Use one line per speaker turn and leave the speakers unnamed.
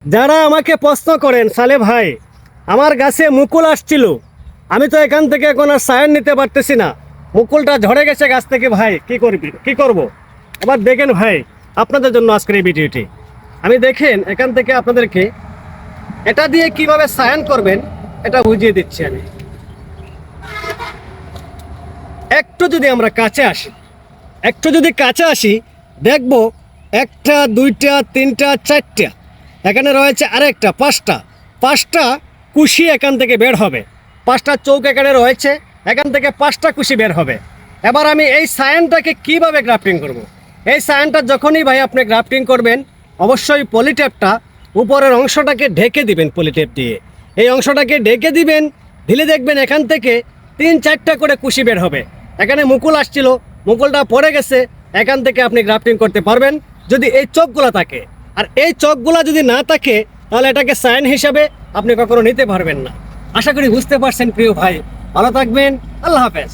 যারা আমাকে প্রশ্ন করেন সালে ভাই আমার গাছে মুকুল আসছিল, আমি তো এখান থেকে এখন আর সায়ন নিতে পারতেছি না, মুকুলটা ঝরে গেছে গাছ থেকে, ভাই কি করব? এবার দেখেন ভাই, আপনাদের জন্য আজকের এই ভিডিওটি আমি দেখেন এখান থেকে আপনাদেরকে এটা দিয়ে কিভাবে সায়ন করবেন এটা বুঝিয়ে দিচ্ছি। আমি একটু যদি আমরা কাছে আসি দেখব একটা দুইটা তিনটা চারটা, এখানে রয়েছে আরেকটা পাঁচটা কুশি এখান থেকে বের হবে, পাঁচটা চৌক এখানে রয়েছে, এখান থেকে পাঁচটা কুশি বের হবে। এবার আমি এই সায়ানটাকে কিভাবে গ্রাফটিং করব। এই সায়ানটা যখনই ভাই আপনি গ্রাফটিং করবেন অবশ্যই পলিটেপটা উপরের অংশটাকে ঢেকে দিবেন, পলিটেপ দিয়ে এই অংশটাকে ঢেকে দিবেন, ঢিলে দেখবেন এখান থেকে তিন চারটা করে কুশি বের হবে। এখানে মুকুল আসছিল, মুকুলটা পড়ে গেছে, এখান থেকে আপনি গ্রাফটিং করতে পারবেন যদি এই চোখগুলো থাকে। আর এই চোখগুলো যদি না থাকে তাহলে এটাকে সাইন হিসাবে আপনি কখনো নিতে পারবেন না। আশা করি বুঝতে পারছেন প্রিয় ভাই, ভালো থাকবেন, আল্লাহ হাফেজ।